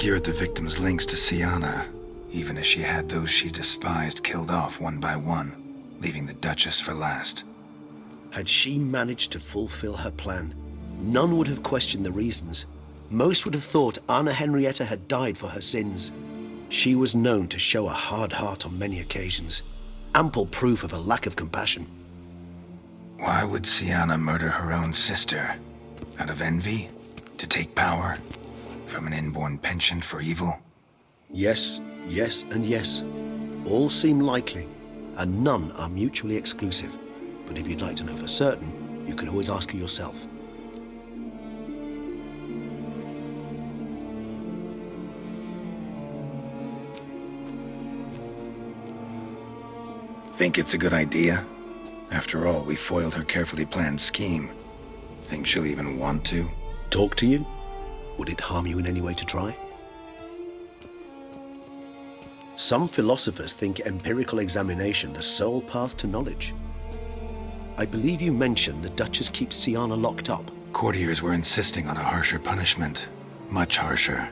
obscured the victim's links to Sienna, even as she had those she despised killed off one by one, leaving the Duchess for last. Had she managed to fulfill her plan, none would have questioned the reasons. Most would have thought Anna Henrietta had died for her sins. She was known to show a hard heart on many occasions, ample proof of a lack of compassion. Why would Sienna murder her own sister? Out of envy? To take power? From an inborn penchant for evil? Yes, yes, and yes. All seem likely, and none are mutually exclusive. But if you'd like to know for certain, you can always ask her yourself. Think it's a good idea? After all, we foiled her carefully planned scheme. Think she'll even want to? Talk to you? Would it harm you in any way to try? Some philosophers think empirical examination the sole path to knowledge. I believe you mentioned the Duchess keeps Sienna locked up. Courtiers were insisting on a harsher punishment. Much harsher.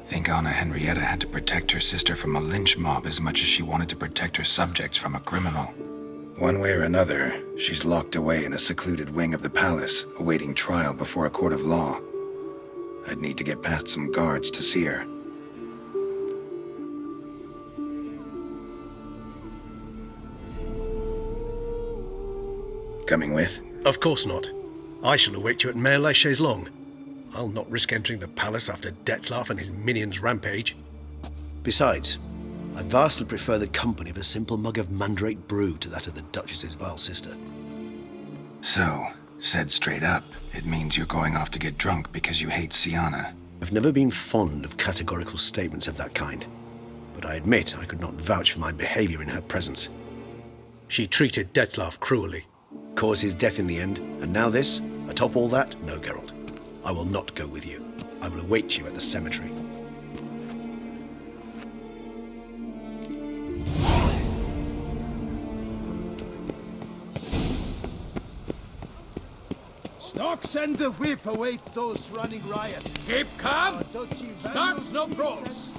Think Anna Henrietta had to protect her sister from a lynch mob as much as she wanted to protect her subjects from a criminal. One way or another, she's locked away in a secluded wing of the palace, awaiting trial before a court of law. I'd need to get past some guards to see her. Coming with? Of course not. I shall await you at Mare la Chaise-Longue. I'll not risk entering the palace after Dettlaff and his minions rampage. Besides, I vastly prefer the company of a simple mug of mandrake brew to that of the Duchess's vile sister. So, said straight up, it means you're going off to get drunk because you hate Sienna. I've never been fond of categorical statements of that kind, but I admit I could not vouch for my behavior in her presence. She treated Dettlaff cruelly, caused his death in the end, and now this? Atop all that? No, Geralt. I will not go with you. I will await you at the cemetery. Stocks and the whip await those running riot. Keep calm! Start no brawls!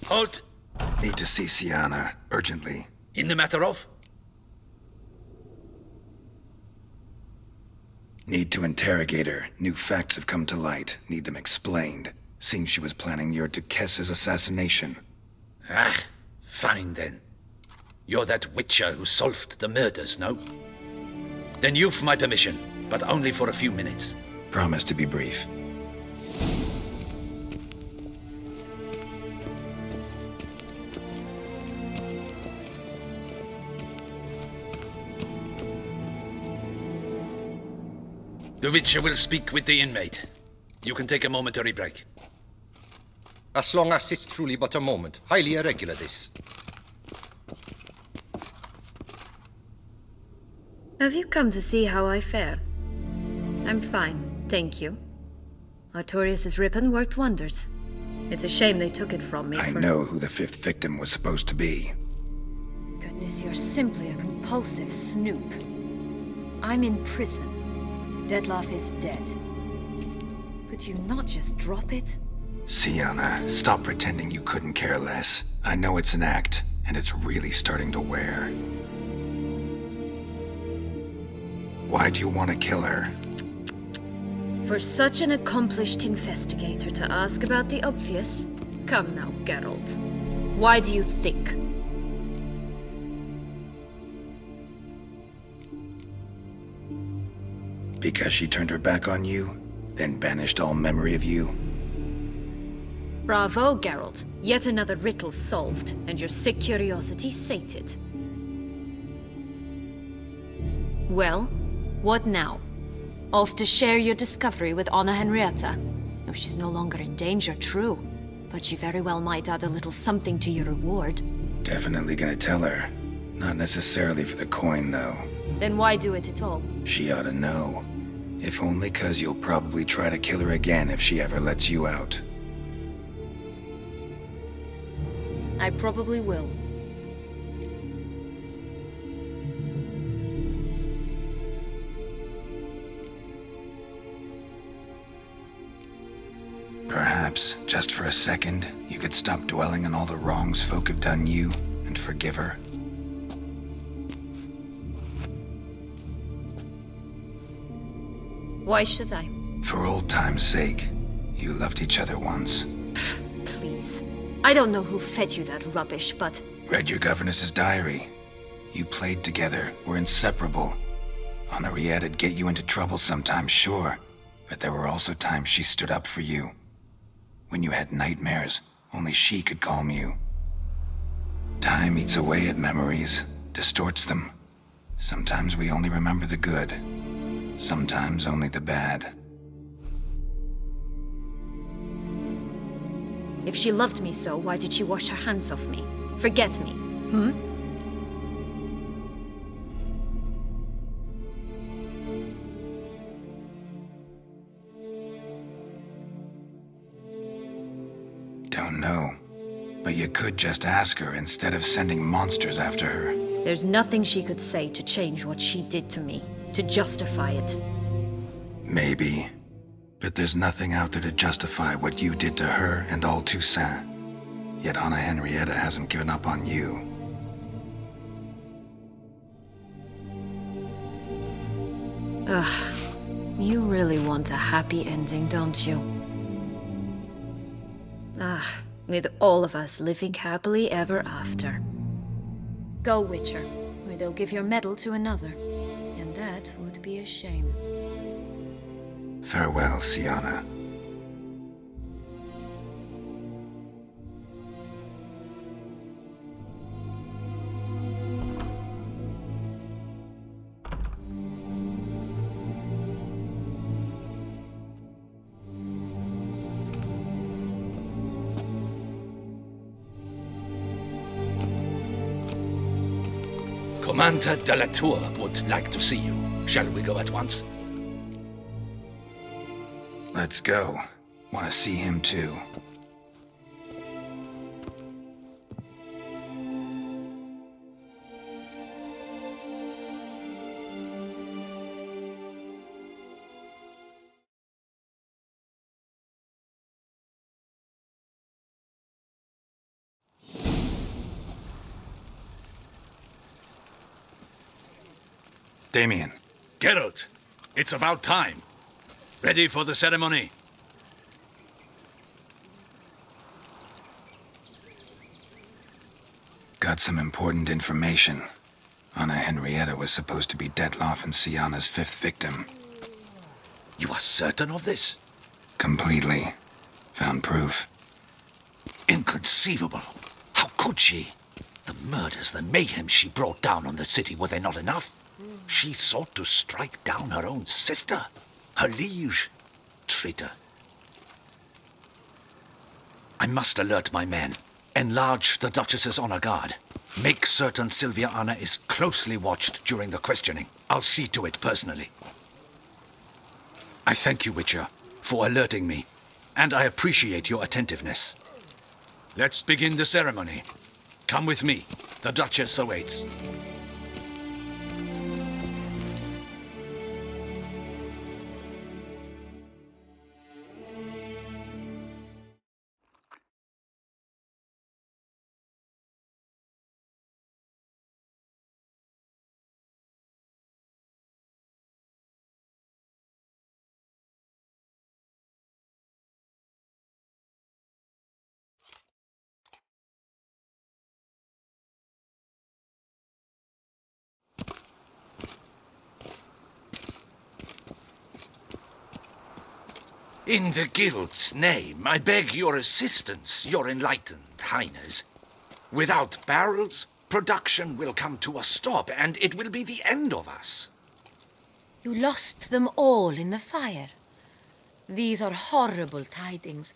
Halt! Need to see Sienna, urgently. In the matter of? Need to interrogate her. New facts have come to light. Need them explained. Seems she was planning your Duquesse's assassination. Ah, fine then. You're that witcher who solved the murders, no? Then you've my permission, but only for a few minutes. Promise to be brief. The Witcher will speak with the inmate. You can take a momentary break. As long as it's truly but a moment. Highly irregular, this. Have you come to see how I fare? I'm fine, thank you. Artorius' ribbon worked wonders. It's a shame they took it from me. I know who the fifth victim was supposed to be. Goodness, you're simply a compulsive snoop. I'm in prison. Dettlaff is dead. Could you not just drop it? Sienna, stop pretending you couldn't care less. I know it's an act, and it's really starting to wear. Why do you want to kill her? For such an accomplished investigator to ask about the obvious? Come now, Geralt. Why do you think? Because she turned her back on you, then banished all memory of you? Bravo, Geralt. Yet another riddle solved, and your sick curiosity sated. Well, what now? Off to share your discovery with Anna Henrietta? No, she's no longer in danger, true. But she very well might add a little something to your reward. Definitely gonna tell her. Not necessarily for the coin, though. Then why do it at all? She ought to know. If only 'cause you'll probably try to kill her again if she ever lets you out. I probably will. Perhaps, just for a second, you could stop dwelling on all the wrongs folk have done you and forgive her. Why should I? For old time's sake. You loved each other once. Please. I don't know who fed you that rubbish, but... Read your governess's diary. You played together, were inseparable. Henriette'd get you into trouble sometimes, sure. But there were also times she stood up for you. When you had nightmares, only she could calm you. Time eats away at memories, distorts them. Sometimes we only remember the good. Sometimes only the bad. If she loved me so, why did she wash her hands off me? Forget me, Don't know. But you could just ask her instead of sending monsters after her. There's nothing she could say to change what she did to me, to justify it. Maybe. But there's nothing out there to justify what you did to her and all Toussaint. Yet Anna Henrietta hasn't given up on you. Ugh. You really want a happy ending, don't you? With all of us living happily ever after. Go, Witcher, or they'll give your medal to another. And that would be a shame. Farewell, Sienna. Commander de la Tour would like to see you. Shall we go at once? Let's go. Want to see him too. Damien. Geralt, it's about time. Ready for the ceremony? Got some important information. Anna Henrietta was supposed to be Dettlaff and Sienna's fifth victim. You are certain of this? Completely. Found proof. Inconceivable. How could she? The murders, the mayhem she brought down on the city, were they not enough? She sought to strike down her own sister, her liege. Traitor. I must alert my men. Enlarge the Duchess's honor guard. Make certain Sylvia Anna is closely watched during the questioning. I'll see to it personally. I thank you, Witcher, for alerting me, and I appreciate your attentiveness. Let's begin the ceremony. Come with me. The Duchess awaits. In the Guild's name, I beg your assistance, your enlightened highness. Without barrels, production will come to a stop, and it will be the end of us. You lost them all in the fire. These are horrible tidings.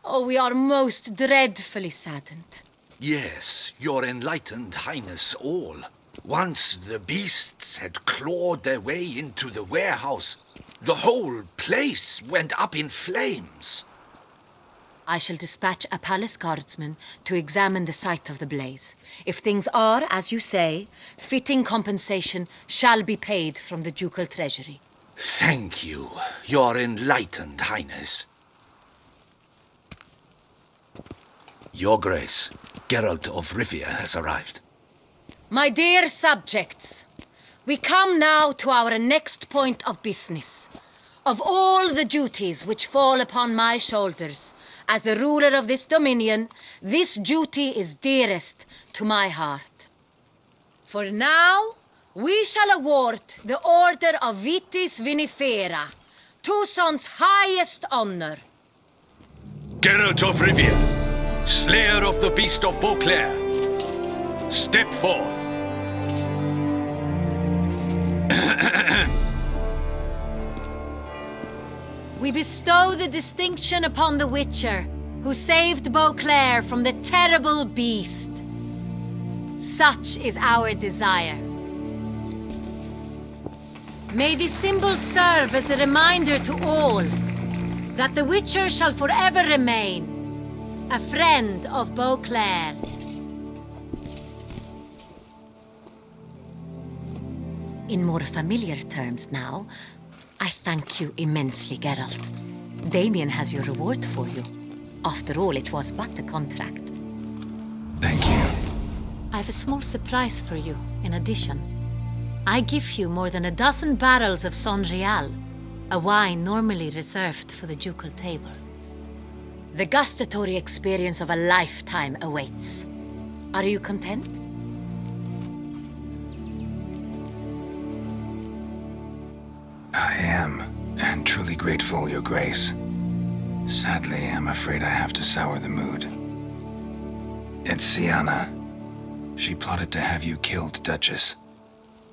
Oh, we are most dreadfully saddened. Yes, your enlightened highness all. Once the beasts had clawed their way into the warehouse, the whole place went up in flames. I shall dispatch a palace guardsman to examine the site of the blaze. If things are, as you say, fitting compensation shall be paid from the ducal treasury. Thank you, your enlightened highness. Your Grace, Geralt of Rivia has arrived. My dear subjects, we come now to our next point of business. Of all the duties which fall upon my shoulders, as the ruler of this dominion, this duty is dearest to my heart. For now, we shall award the Order of Vitis Vinifera, Tuson's highest honor. Geralt of Rivia, slayer of the beast of Beauclair, step forth. We bestow the distinction upon the Witcher, who saved Beauclair from the terrible beast. Such is our desire. May this symbol serve as a reminder to all that the Witcher shall forever remain a friend of Beauclair. In more familiar terms now, I thank you immensely, Geralt. Damien has your reward for you. After all, it was but a contract. Thank you. I have a small surprise for you, in addition. I give you more than a dozen barrels of Son Real, a wine normally reserved for the ducal table. The gustatory experience of a lifetime awaits. Are you content? I am, and truly grateful, Your Grace. Sadly, I'm afraid I have to sour the mood. It's Sienna. She plotted to have you killed, Duchess.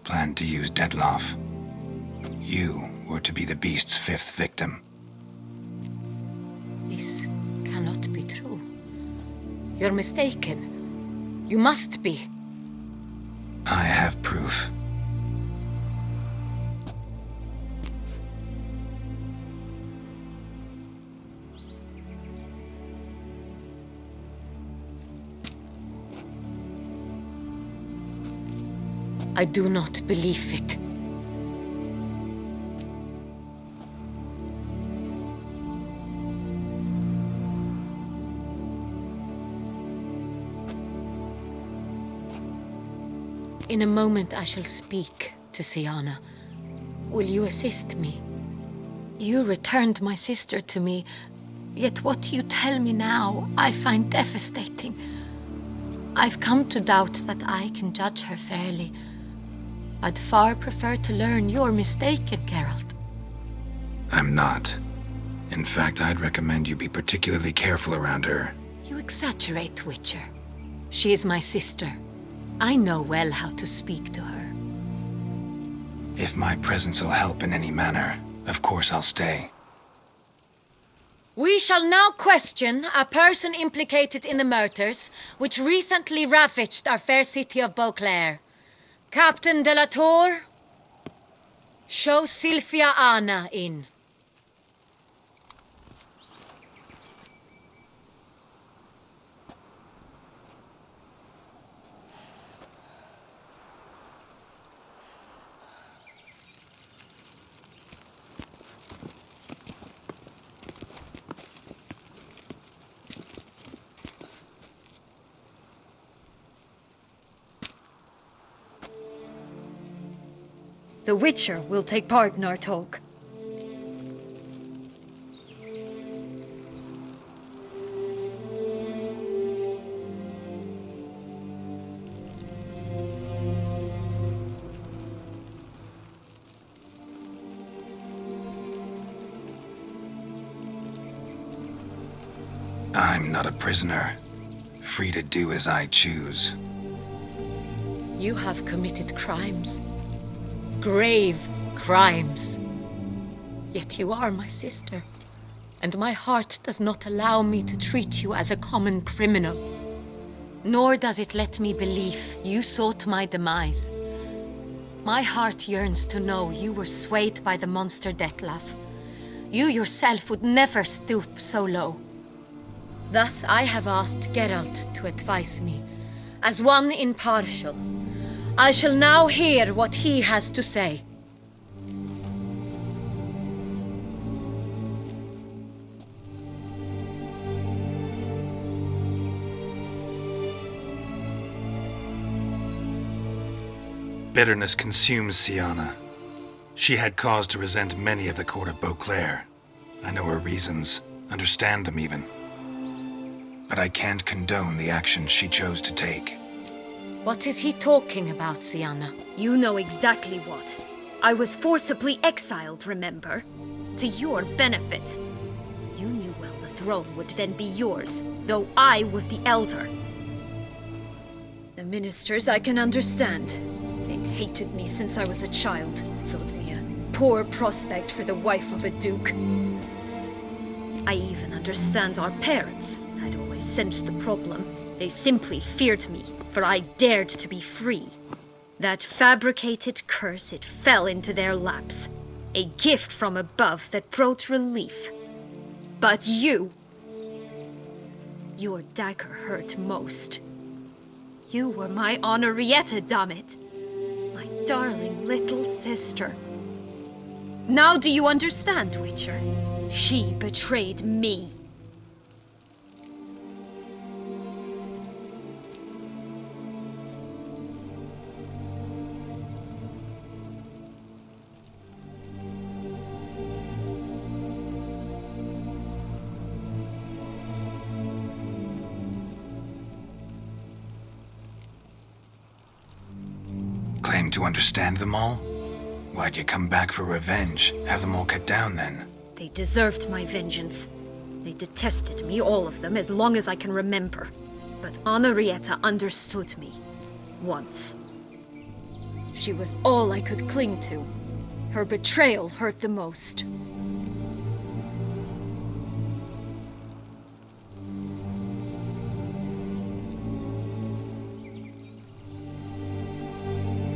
Planned to use Detloff. You were to be the beast's fifth victim. This cannot be true. You're mistaken. You must be. I have proof. I do not believe it. In a moment I shall speak to Sienna. Will you assist me? You returned my sister to me, yet what you tell me now I find devastating. I've come to doubt that I can judge her fairly. I'd far prefer to learn you're mistaken, Geralt. I'm not. In fact, I'd recommend you be particularly careful around her. You exaggerate, Witcher. She is my sister. I know well how to speak to her. If my presence will help in any manner, of course I'll stay. We shall now question a person implicated in the murders which recently ravaged our fair city of Beauclair. Captain de la Tour, show Sylvia Anna in. The Witcher will take part in our talk. I'm not a prisoner, free to do as I choose. You have committed crimes. Grave crimes. Yet you are my sister, and my heart does not allow me to treat you as a common criminal. Nor does it let me believe you sought my demise. My heart yearns to know you were swayed by the monster Dettlaff. You yourself would never stoop so low. Thus I have asked Geralt to advise me, as one impartial. I shall now hear what he has to say. Bitterness consumes Sienna. She had cause to resent many of the court of Beauclair. I know her reasons, understand them even. But I can't condone the actions she chose to take. What is he talking about, Sienna? You know exactly what. I was forcibly exiled, remember? To your benefit. You knew well the throne would then be yours, though I was the elder. The ministers I can understand. They'd hated me since I was a child, thought me a poor prospect for the wife of a duke. I even understand our parents. I'd always sensed the problem. They simply feared me, for I dared to be free. That fabricated curse, it fell into their laps. A gift from above that brought relief. But you... Your dagger hurt most. You were my Henrietta, dammit. My darling little sister. Now do you understand, Witcher? She betrayed me. Claim to understand them all? Why'd you come back for revenge? Have them all cut down then? They deserved my vengeance. They detested me, all of them, as long as I can remember. But Henrietta understood me. Once. She was all I could cling to. Her betrayal hurt the most.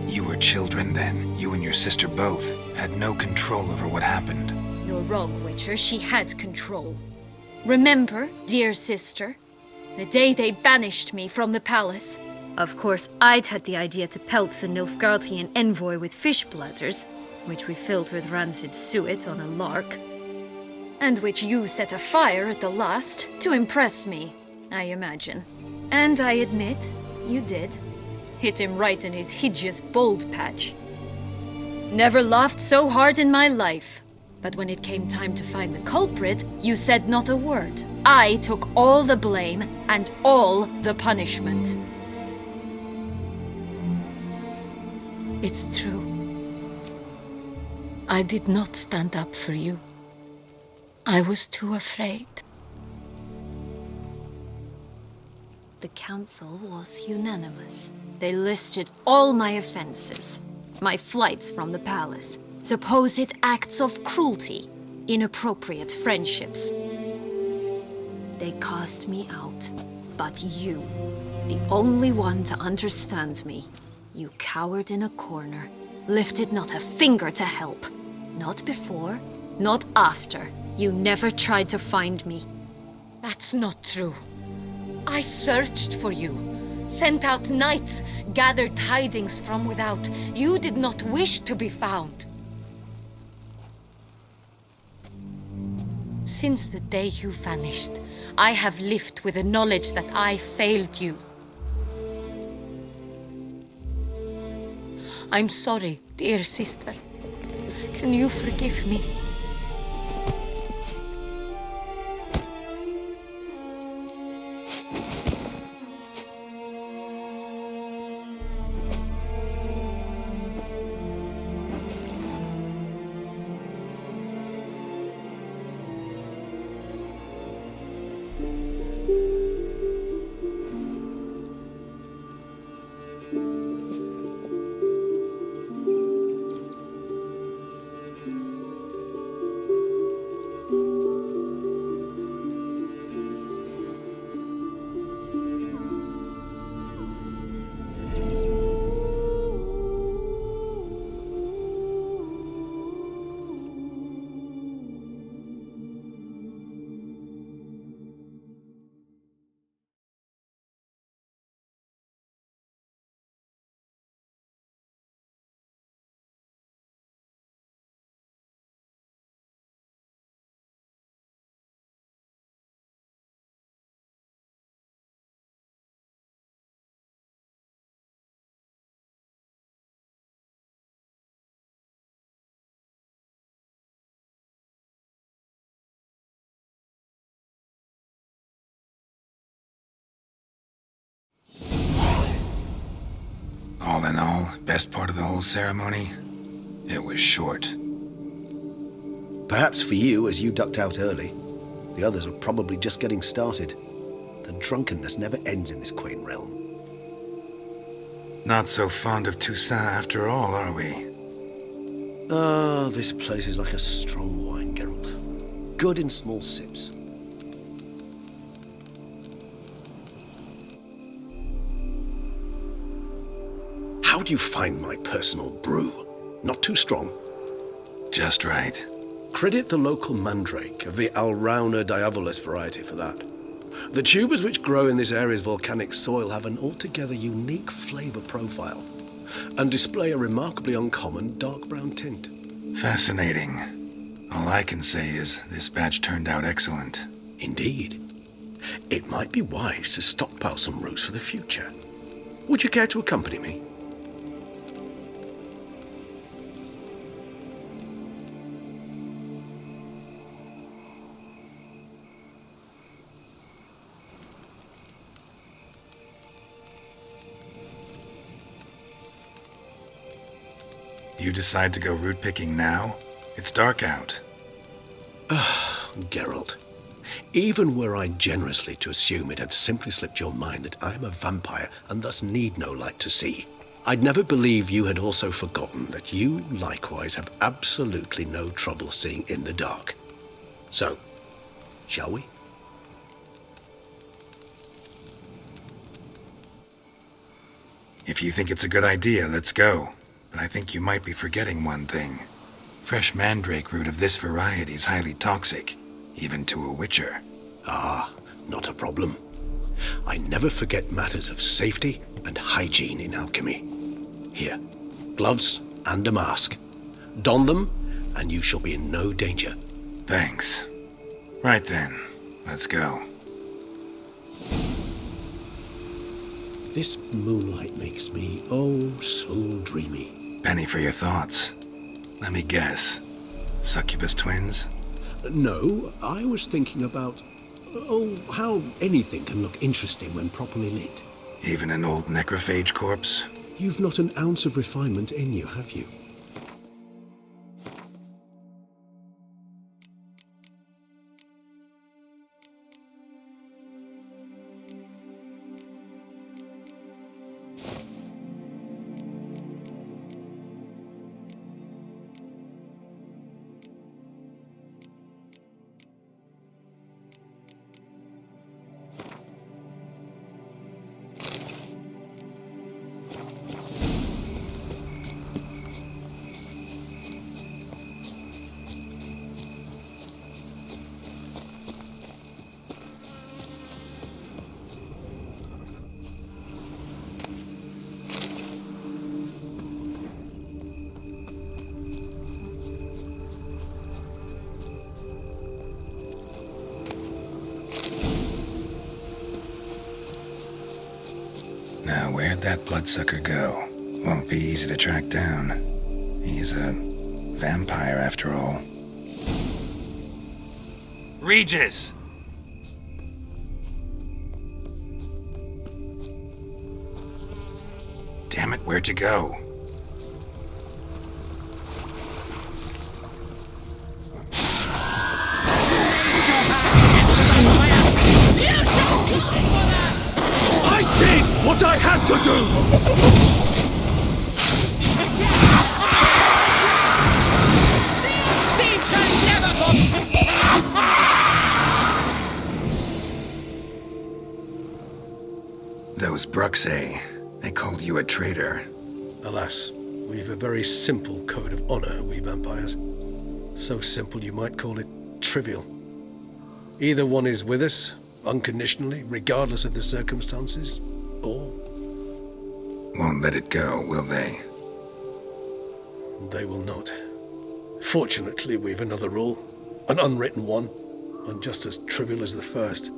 You were children then. You and your sister both had no control over what happened. You're wrong, Witcher. She had control. Remember, dear sister, the day they banished me from the palace? Of course, I'd had the idea to pelt the Nilfgaardian envoy with fish bladders, which we filled with rancid suet on a lark, and which you set afire at the last to impress me, I imagine. And I admit, you did. Hit him right in his hideous bald patch. Never laughed so hard in my life. But when it came time to find the culprit, you said not a word. I took all the blame and all the punishment. It's true. I did not stand up for you. I was too afraid. The council was unanimous. They listed all my offenses. My flights from the palace, supposed acts of cruelty, inappropriate friendships. They cast me out. But you, the only one to understand me, you cowered in a corner, lifted not a finger to help. Not before, not after. You never tried to find me. That's not true. I searched for you, sent out knights, gathered tidings from without. You did not wish to be found. Since the day you vanished, I have lived with the knowledge that I failed you. I'm sorry, dear sister. Can you forgive me? All in all, best part of the whole ceremony? It was short. Perhaps for you, as you ducked out early. The others are probably just getting started. The drunkenness never ends in this quaint realm. Not so fond of Toussaint after all, are we? Ah, this place is like a strong wine, Geralt. Good in small sips. How do you find my personal brew? Not too strong? Just right. Credit the local mandrake of the Alrauna diavolis variety for that. The tubers which grow in this area's volcanic soil have an altogether unique flavor profile and display a remarkably uncommon dark brown tint. Fascinating. All I can say is this batch turned out excellent. Indeed. It might be wise to stockpile some roots for the future. Would you care to accompany me? You decide to go root picking now? It's dark out. Geralt, even were I generously to assume it had simply slipped your mind that I am a vampire and thus need no light to see, I'd never believe you had also forgotten that you likewise have absolutely no trouble seeing in the dark. So, shall we? If you think it's a good idea, let's go. But I think you might be forgetting one thing. Fresh mandrake root of this variety is highly toxic, even to a witcher. Ah, not a problem. I never forget matters of safety and hygiene in alchemy. Here, gloves and a mask. Don them, and you shall be in no danger. Thanks. Right then, let's go. This moonlight makes me, oh, so dreamy. Penny for your thoughts. Let me guess. Succubus twins? No, I was thinking about, how anything can look interesting when properly lit. Even an old necrophage corpse? You've not an ounce of refinement in you, have you? Now, where'd that bloodsucker go? Won't be easy to track down. He's a vampire after all. Regis! Damn it, where'd you go? I did what I had to do! Those Bruxay, they called you a traitor. Alas, we've a very simple code of honor, we vampires. So simple you might call it trivial. Either one is with us, unconditionally, regardless of the circumstances, or... Won't let it go, will they? they will not. Fortunately, we've another rule, an unwritten one, and just as trivial as the first.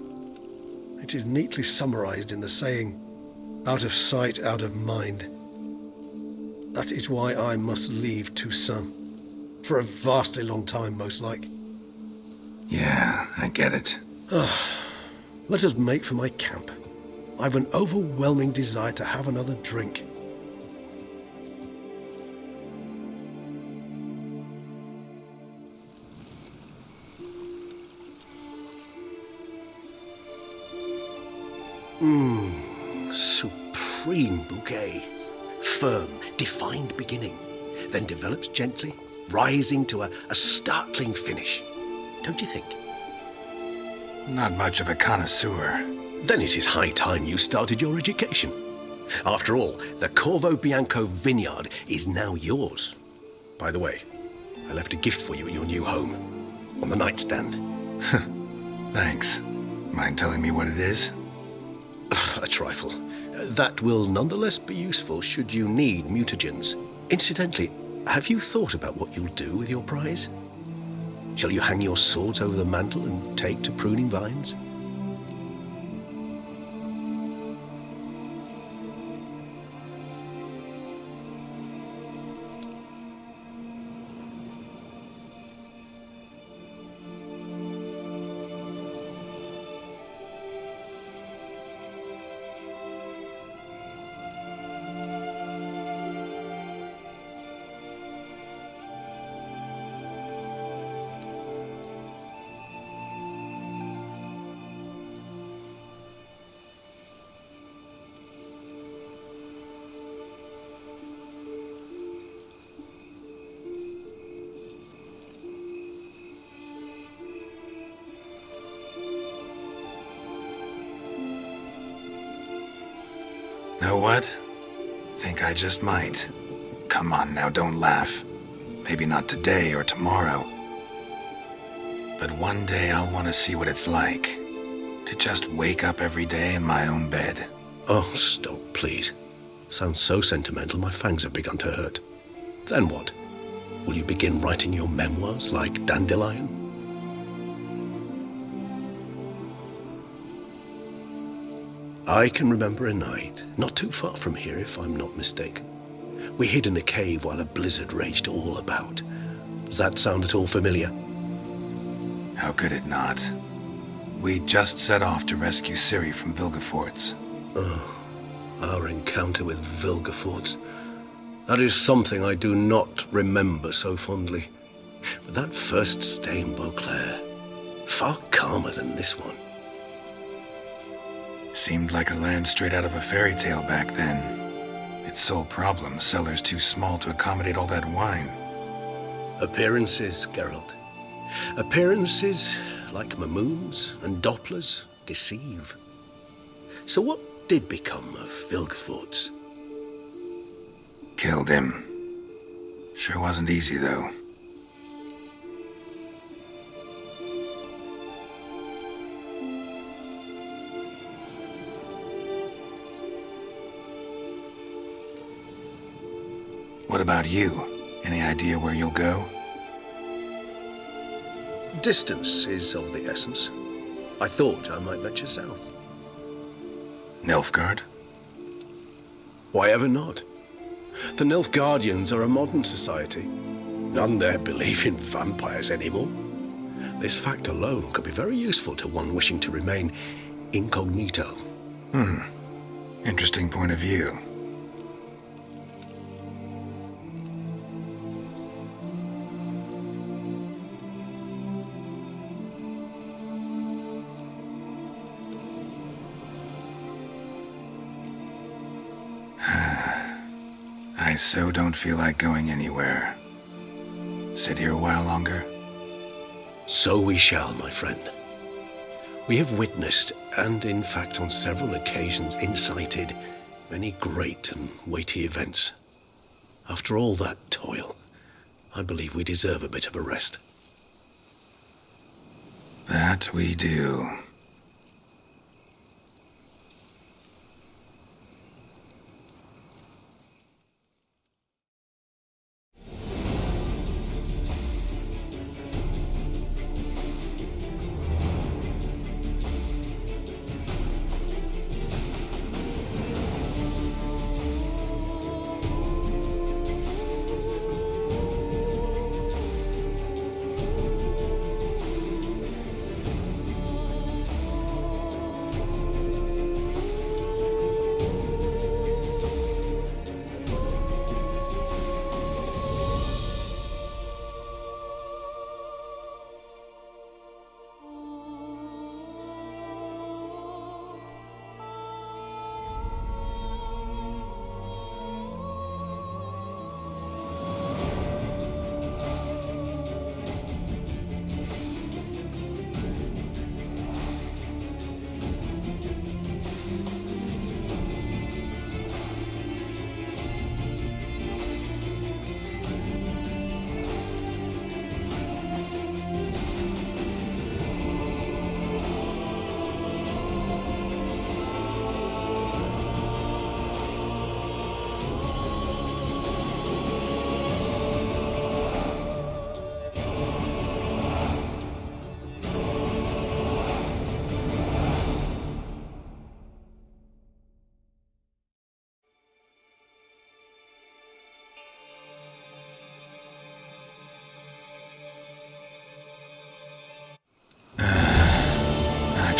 It is neatly summarized in the saying, out of sight, out of mind. That is why I must leave Toussaint. For a vastly long time, most like. Yeah, I get it. Let us make for my camp. I've an overwhelming desire to have another drink. Supreme bouquet. Firm, defined beginning, then develops gently, rising to a startling finish. Don't you think? Not much of a connoisseur. Then it is high time you started your education. After all, the Corvo Bianco vineyard is now yours. By the way, I left a gift for you at your new home, on the nightstand. Thanks. Mind telling me what it is? A trifle. That will nonetheless be useful should you need mutagens. Incidentally, have you thought about what you'll do with your prize? Shall you hang your swords over the mantle and take to pruning vines? Know what? Think I just might. Come on now, don't laugh. Maybe not today or tomorrow. But one day I'll want to see what it's like. To just wake up every day in my own bed. Oh, stop, please. Sounds so sentimental, my fangs have begun to hurt. Then what? Will you begin writing your memoirs like Dandelion? I can remember a night, not too far from here if I'm not mistaken. We hid in a cave while a blizzard raged all about. Does that sound at all familiar? How could it not? We just set off to rescue Ciri from Vilgefortz. Oh, our encounter with Vilgefortz. That is something I do not remember so fondly. But that first stay in Beauclair, far calmer than this one. Seemed like a land straight out of a fairy tale back then. Its sole problem, cellars too small to accommodate all that wine. Appearances, Geralt. Appearances, like Mamoons and Dopplers, deceive. So what did become of Vilgefortz? Killed him. Sure wasn't easy, though. What about you? Any idea where you'll go? Distance is of the essence. I thought I might venture south. Nilfgaard? Why ever not? The Nilfgaardians are a modern society. None there believe in vampires anymore. This fact alone could be very useful to one wishing to remain incognito. Interesting point of view. I so don't feel like going anywhere. Sit here a while longer? So we shall, my friend. We have witnessed, and in fact on several occasions incited, many great and weighty events. After all that toil, I believe we deserve a bit of a rest. That we do.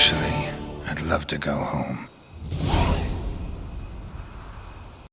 Actually, I'd love to go home.